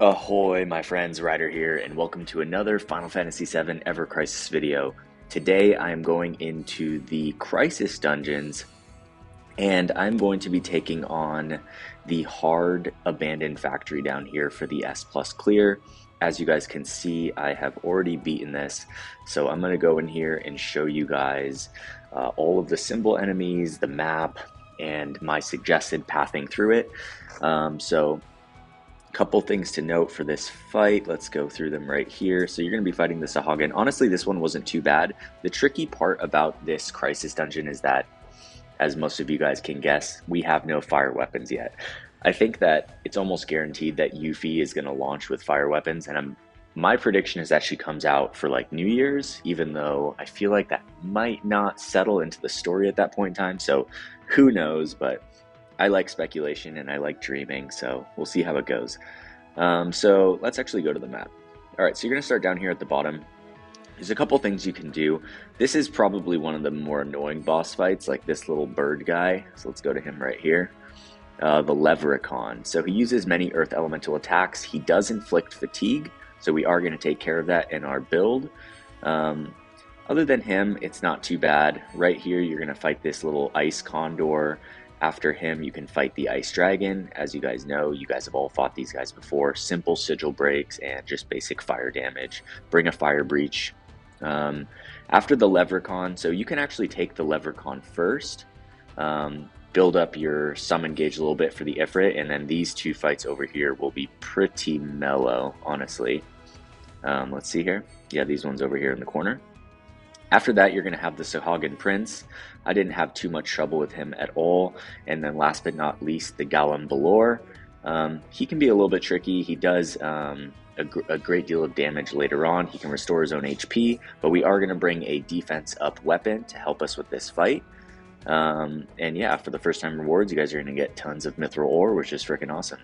Ahoy, my friends, Ryder here, and welcome to another Final Fantasy VII Ever Crisis video. Today I am going into the Crisis dungeons, and I'm going to be taking on the hard abandoned factory down here for the S plus clear. As you guys can see, I have already beaten this, so I'm going to go in here and show you guys all of the symbol enemies, the map, and my suggested pathing through it. Couple things to note for this fight. Let's go through them right here. So you're going to be fighting the Saga. Honestly, this one wasn't too bad. The tricky part about this Crisis dungeon is that, as most of you guys can guess, we have no fire weapons yet. I think that it's almost guaranteed that Yuffie is going to launch with fire weapons, and my prediction is that she comes out for like New Year's, even though I feel like that might not settle into the story at that point in time. So who knows, but I like speculation and I like dreaming, so we'll see how it goes. So let's actually go to the map. All right, so you're going to start down here at the bottom. There's a couple things you can do. This is probably one of the more annoying boss fights, like this little bird guy. So let's go to him right here. The Levricon. So he uses many earth elemental attacks. He does inflict fatigue, so we are going to take care of that in our build. Other than him, it's not too bad. Right here, you're going to fight this little ice condor. After him, you can fight the Ice Dragon. As you guys know, you guys have all fought these guys before. Simple sigil breaks and just basic fire damage. Bring a fire breach. After the Levricon, so you can actually take the Levricon first. Build up your summon gauge a little bit for the Ifrit, and then these two fights over here will be pretty mellow, honestly. Let's see here. Yeah, these ones over here in the corner. After that, you're going to have the Sahuagin Prince. I didn't have too much trouble with him at all. And then last but not least, the Galam Balor. He can be a little bit tricky. He does a great deal of damage later on. He can restore his own HP, but we are going to bring a defense up weapon to help us with this fight. And yeah, for the first time rewards, you guys are going to get tons of mithril ore, which is freaking awesome.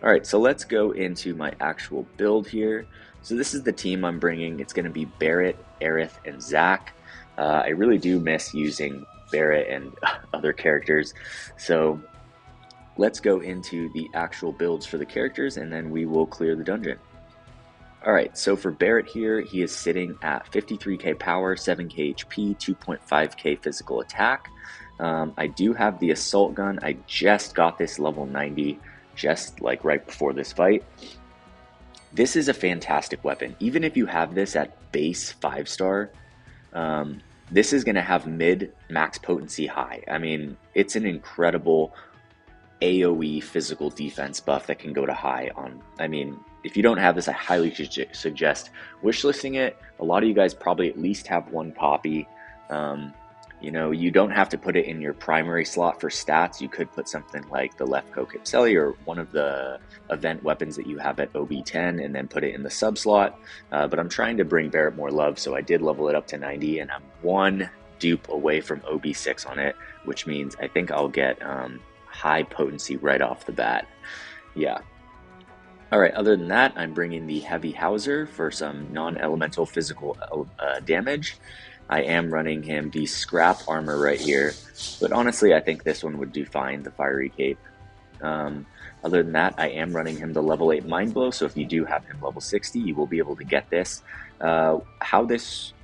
All right, so let's go into my actual build here. So this is the team I'm bringing. It's going to be Barret, Aerith, and Zack. I really do miss using Barret and other characters. So let's go into the actual builds for the characters, and then we will clear the dungeon. All right, so for Barret here, he is sitting at 53k power, 7k HP, 2.5k physical attack. I do have the assault gun. I just got this level 90, just like right before this fight. This is a fantastic weapon. Even if you have this at base 5-star, this is going to have mid max potency high. I mean, it's an incredible AoE physical defense buff that can go to high on. I mean, if you don't have this, I highly suggest wishlisting it. A lot of you guys probably at least have one copy. You know, you don't have to put it in your primary slot for stats. You could put something like the Lefko Kipseli or one of the event weapons that you have at OB10 and then put it in the sub slot. But I'm trying to bring Barret more love, so I did level it up to 90, and I'm one dupe away from OB6 on it, which means I think I'll get high potency right off the bat. Yeah. All right, other than that, I'm bringing the Heavy Hauser for some non-elemental physical damage. I am running him the scrap armor right here, but honestly, I think this one would do fine, the fiery cape. Other than that, I am running him the level 8 Mind Blow, so if you do have him level 60, you will be able to get this. How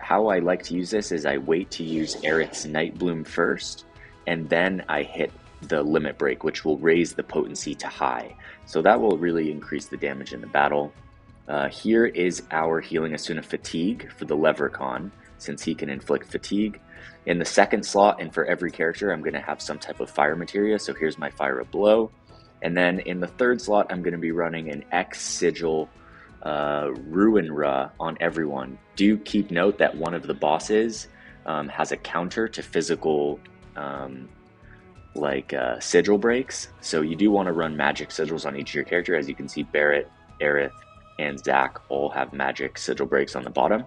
I like to use this is I wait to use Aerith's Night Bloom first, and then I hit the Limit Break, which will raise the potency to high. So that will really increase the damage in the battle. Here is our Healing Asuna Fatigue for the Levricon, since he can inflict fatigue. In the second slot, and for every character, I'm going to have some type of fire materia, so here's my Fire of Blow. And then in the third slot, I'm going to be running an X Sigil Ruin Ra on everyone. Do keep note that one of the bosses has a counter to physical sigil breaks, so you do want to run magic sigils on each of your character. As you can see, Barret, Aerith, and Zack all have magic sigil breaks on the bottom.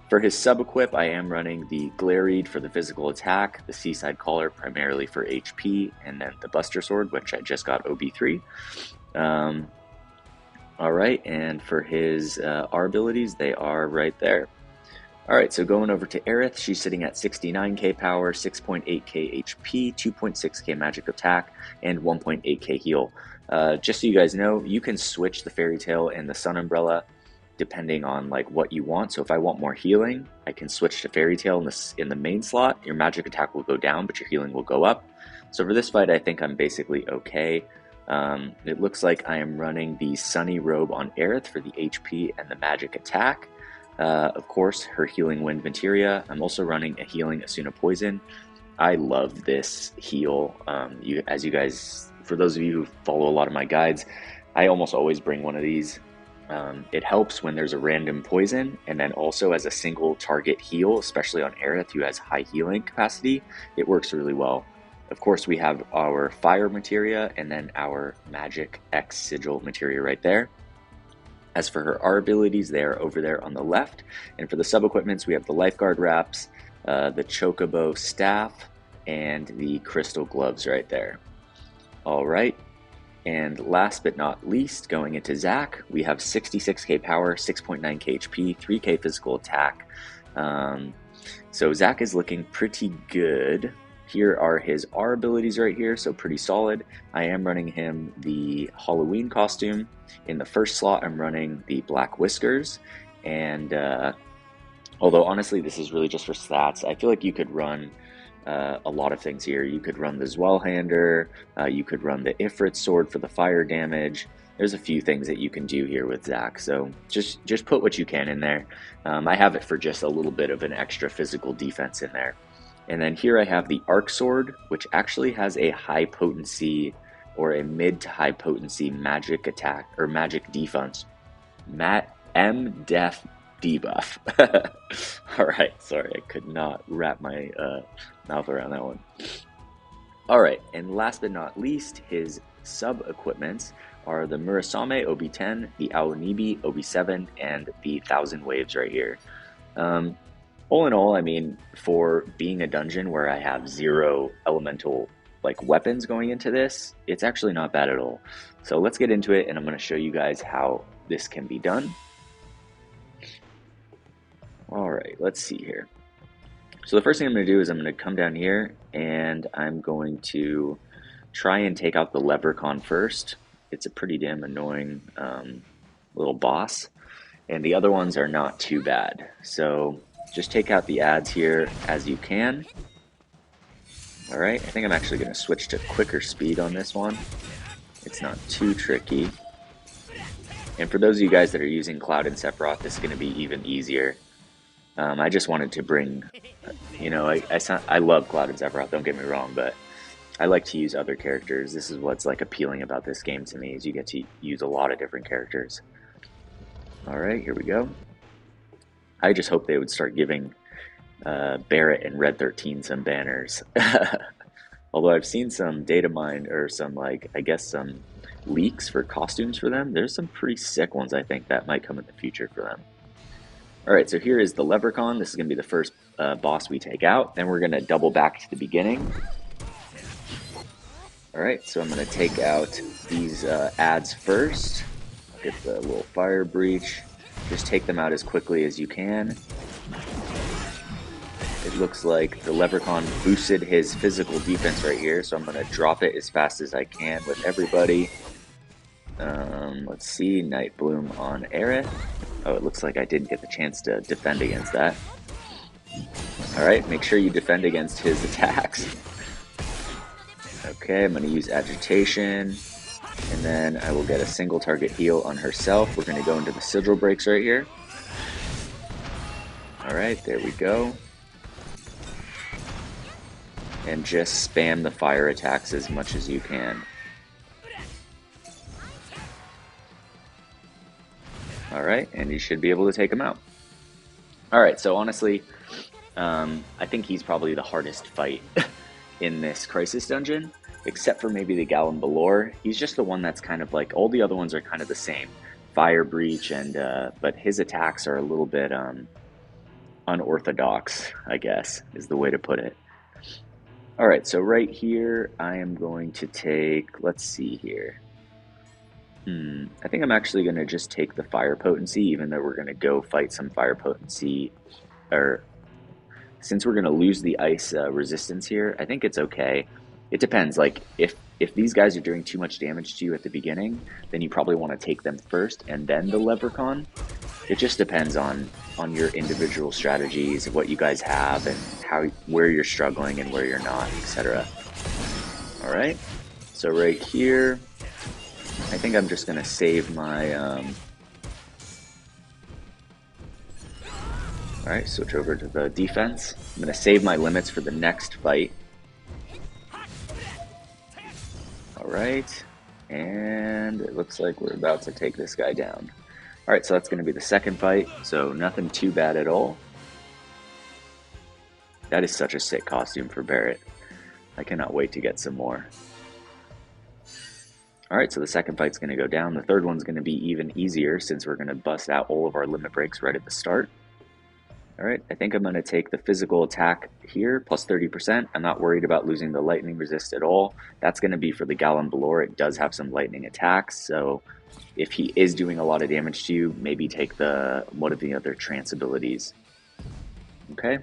For his sub-equip, I am running the Glareed for the physical attack, the Seaside Collar primarily for HP, and then the Buster Sword, which I just got OB3. Alright, and for his R abilities, they are right there. Alright, so going over to Aerith, she's sitting at 69k power, 6.8k HP, 2.6k magic attack, and 1.8k heal. Just so you guys know, you can switch the Fairy Tail and the Sun Umbrella depending on like what you want. So if I want more healing, I can switch to Fairy Tail in the main slot. Your magic attack will go down, but your healing will go up. So for this fight, I think I'm basically okay. It looks like I am running the Sunny Robe on Aerith for the HP and the magic attack. Of course, her Healing Wind materia. I'm also running a Healing Asuna Poison. I love this heal. As you guys, for those of you who follow a lot of my guides, I almost always bring one of these. It helps when there's a random poison, and then also as a single target heal, especially on Aerith, who has high healing capacity, it works really well. Of course, we have our Fire materia and then our Magic X Sigil materia right there. As for our abilities, they are over there on the left. And for the sub-equipments, we have the Lifeguard Wraps, the Chocobo Staff, and the Crystal Gloves right there. All right. And last but not least, going into Zac, we have 66k power, 6.9k HP, 3k physical attack. So Zac is looking pretty good. Here are his R abilities right here, so pretty solid. I am running him the Halloween costume. In the first slot, I'm running the Black Whiskers. And although honestly, this is really just for stats, I feel like you could run a lot of things here. You could run the Zwellhander, you could run the Ifrit sword for the fire damage. There's a few things that you can do here with Zac, so just put what you can in there. I have it for just a little bit of an extra physical defense in there. And then here I have the Arc Sword, which actually has a high potency or a mid to high potency magic attack or magic defense. M-Def debuff. Alright, sorry, I could not wrap my mouth around that one. Alright, and last but not least, his sub-equipments are the Murasame OB10, the Aonibi OB7, and the Thousand Waves right here. All in all, I mean, for being a dungeon where I have 0 elemental like weapons going into this, it's actually not bad at all. So let's get into it, and I'm going to show you guys how this can be done. Alright, let's see here. So the first thing I'm going to do is I'm going to come down here, and I'm going to try and take out the Leprechaun first. It's a pretty damn annoying little boss, and the other ones are not too bad. So just take out the ads here as you can. Alright, I think I'm actually going to switch to quicker speed on this one. It's not too tricky. And for those of you guys that are using Cloud and Sephiroth, this is going to be even easier. I just wanted to bring, you know, I love Cloud and Sephiroth, don't get me wrong, but I like to use other characters. This is what's like appealing about this game to me, is you get to use a lot of different characters. Alright, here we go. I just hope they would start giving Barret and Red 13 some banners. Although I've seen some data mine, or some like, I guess some leaks for costumes for them. There's some pretty sick ones I think that might come in the future for them. Alright, so here is the Leprechaun. This is going to be the first boss we take out. Then we're going to double back to the beginning. Alright, so I'm going to take out these ads first. Get the little fire breach. Just take them out as quickly as you can. It looks like the Leprechaun boosted his physical defense right here, so I'm going to drop it as fast as I can with everybody. Let's see, Night Bloom on Aerith. Oh, it looks like I didn't get the chance to defend against that. Alright, make sure you defend against his attacks. Okay, I'm going to use Agitation, and then I will get a single target heal on herself. We're going to go into the Sigil Breaks right here. Alright, there we go. And just spam the fire attacks as much as you can. Alright, and you should be able to take him out. Alright, so honestly, I think he's probably the hardest fight in this Crisis Dungeon, except for maybe the Gallon Balor. He's just the one that's kind of like, all the other ones are kind of the same. Fire Breach, and but his attacks are a little bit unorthodox, I guess, is the way to put it. Alright, so right here, I am going to take, let's see here. I think I'm actually going to just take the Fire Potency, even though we're going to go fight some Fire Potency, or since we're going to lose the ice resistance here, I think it's okay. It depends. Like if these guys are doing too much damage to you at the beginning, then you probably want to take them first and then the leprechaun. It just depends on your individual strategies, what you guys have, and where you're struggling and where you're not, etc. All right. So right here, I think I'm just going to save my. All right, switch over to the defense. I'm going to save my limits for the next fight. All right, and it looks like we're about to take this guy down. All right, so that's going to be the second fight, so nothing too bad at all. That is such a sick costume for Barret. I cannot wait to get some more. All right, so the second fight's going to go down. The third one's going to be even easier since we're going to bust out all of our limit breaks right at the start. All right, I think I'm going to take the physical attack here, plus 30%. I'm not worried about losing the lightning resist at all. That's going to be for the Gallon Balor. It does have some lightning attacks, so if he is doing a lot of damage to you, maybe take one of the other trance abilities. Okay,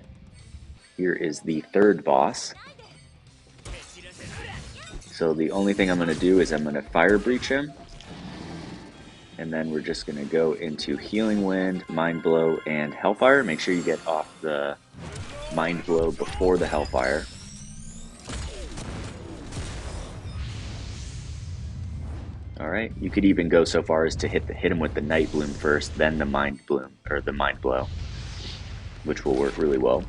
here is the third boss. So the only thing I'm going to do is I'm going to fire breach him. And then we're just going to go into Healing Wind, Mind Blow, and Hellfire. Make sure you get off the Mind Blow before the Hellfire. Alright, you could even go so far as to hit him with the Night Bloom first, then the Mind Bloom, or the Mind Blow, which will work really well.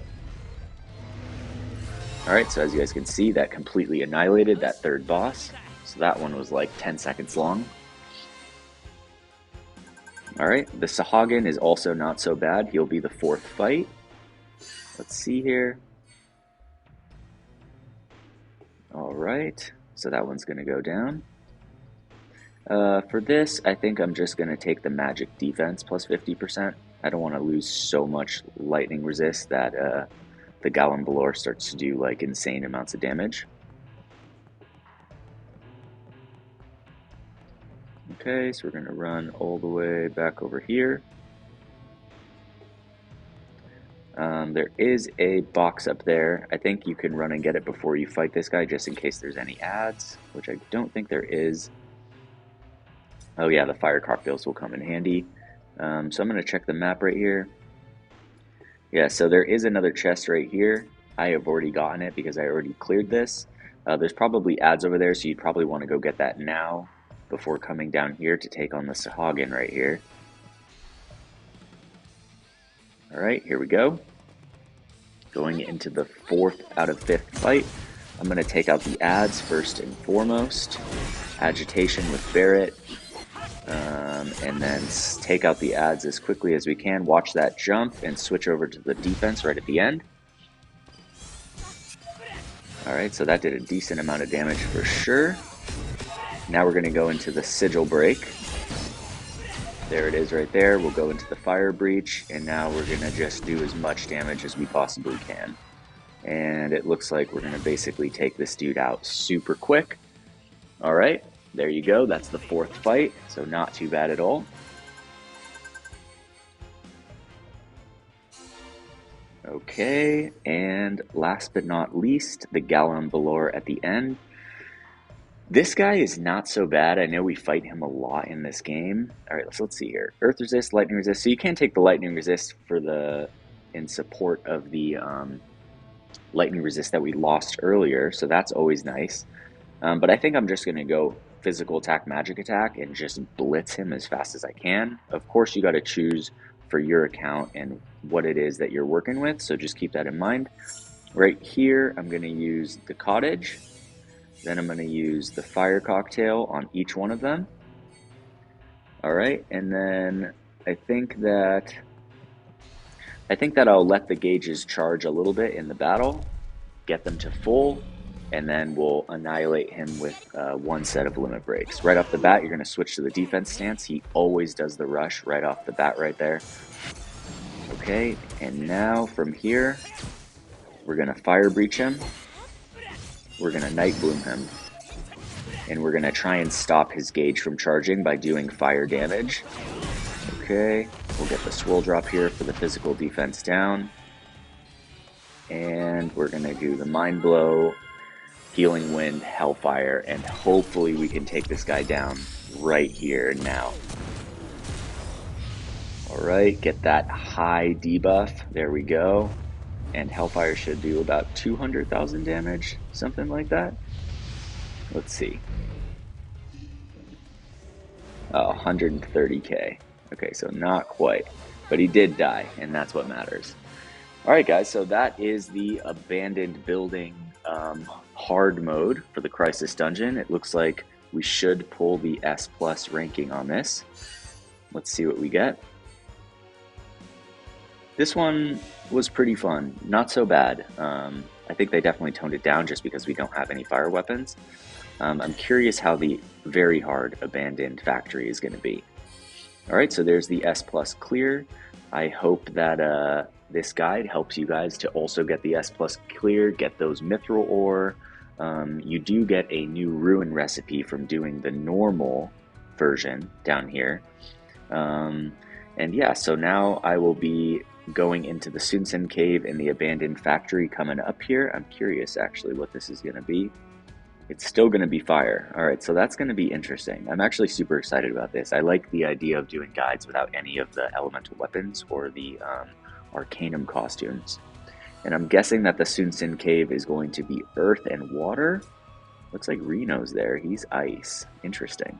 Alright, so as you guys can see, that completely annihilated that third boss. So that one was like 10 seconds long. Alright, the Sahagin is also not so bad. He'll be the fourth fight. Let's see here. Alright, so that one's going to go down. For this, I think I'm just going to take the magic defense plus 50%. I don't want to lose so much lightning resist that the Gallon Balor starts to do like insane amounts of damage. Okay, so we're going to run all the way back over here. There is a box up there. I think you can run and get it before you fight this guy, just in case there's any ads, which I don't think there is. Oh yeah, the fire cocktails will come in handy. So I'm going to check the map right here. Yeah, so there is another chest right here. I have already gotten it because I already cleared this. There's probably ads over there, so you'd probably want to go get that now before coming down here to take on the Sahagin right here. Alright, here we go. Going into the 4th out of 5th fight. I'm going to take out the ads first and foremost. Agitation with Barret. And then take out the ads as quickly as we can. Watch that jump and switch over to the defense right at the end. Alright, so that did a decent amount of damage for sure. Now we're going to go into the Sigil Break. There it is right there. We'll go into the Fire Breach, and now we're going to just do as much damage as we possibly can. And it looks like we're going to basically take this dude out super quick. Alright, there you go. That's the 4th fight, so not too bad at all. Okay, and last but not least, the Gallon Balor at the end. This guy is not so bad. I know we fight him a lot in this game. Alright, let's see here. Earth Resist, Lightning Resist. So you can take the Lightning Resist in support of the Lightning Resist that we lost earlier, so that's always nice. But I think I'm just going to go Physical Attack, Magic Attack, and just blitz him as fast as I can. Of course, you got to choose for your account and what it is that you're working with, so just keep that in mind. Right here, I'm going to use the Cottage. Then I'm going to use the Fire Cocktail on each one of them. Alright, and then I think that I'll let the gauges charge a little bit in the battle, get them to full, and then we'll annihilate him with one set of limit breaks. Right off the bat, you're going to switch to the defense stance. He always does the rush right off the bat right there. Okay, and now from here, we're going to Fire Breach him. We're going to Night Bloom him. And we're going to try and stop his gauge from charging by doing fire damage. Okay, we'll get the Swirl Drop here for the physical defense down. And we're going to do the Mind Blow, Healing Wind, Hellfire, and hopefully we can take this guy down right here now. Alright, get that high debuff. There we go. And Hellfire should do about 200,000 damage, something like that. Let's see. 130k. Okay, so not quite. But he did die, and that's what matters. Alright guys, so that is the abandoned building hard mode for the Crisis Dungeon. It looks like we should pull the S+ ranking on this. Let's see what we get. This one was pretty fun, not so bad. I think they definitely toned it down just because we don't have any fire weapons. I'm curious how the very hard abandoned factory is going to be. Alright, so there's the S+ clear. I hope that this guide helps you guys to also get the S+ clear, get those mithril ore. You do get a new ruin recipe from doing the normal version down here. And yeah, so now I will be going into the Sunsen Cave and the abandoned factory coming up here. I'm curious actually what this is going to be. It's still going to be fire. Alright, so that's going to be interesting. I'm actually super excited about this. I like the idea of doing guides without any of the elemental weapons or the Arcanum costumes. And I'm guessing that the Sunsen Cave is going to be earth and water. Looks like Reno's there. He's ice. Interesting.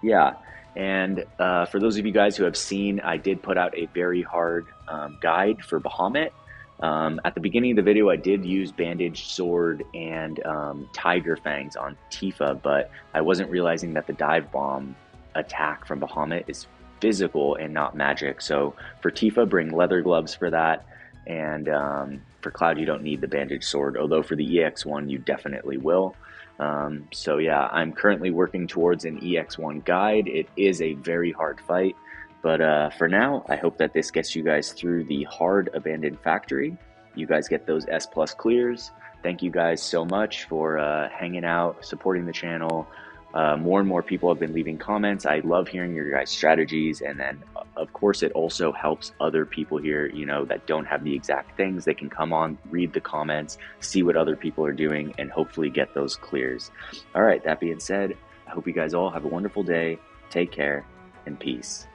Yeah, and for those of you guys who have seen, I did put out a very hard guide for Bahamut. At the beginning of the video, I did use Bandaged Sword and Tiger Fangs on Tifa, but I wasn't realizing that the Dive Bomb attack from Bahamut is physical and not magic. So for Tifa, bring leather gloves for that, and for Cloud, you don't need the Bandaged Sword, although for the EX1, you definitely will. So yeah, I'm currently working towards an EX1 guide. It is a very hard fight. But for now, I hope that this gets you guys through the hard abandoned factory. You guys get those S+ clears. Thank you guys so much for hanging out, supporting the channel. More and more people have been leaving comments. I love hearing your guys' strategies. And then, of course, it also helps other people here, you know, that don't have the exact things. They can come on, read the comments, see what other people are doing, and hopefully get those clears. All right, that being said, I hope you guys all have a wonderful day. Take care, and peace.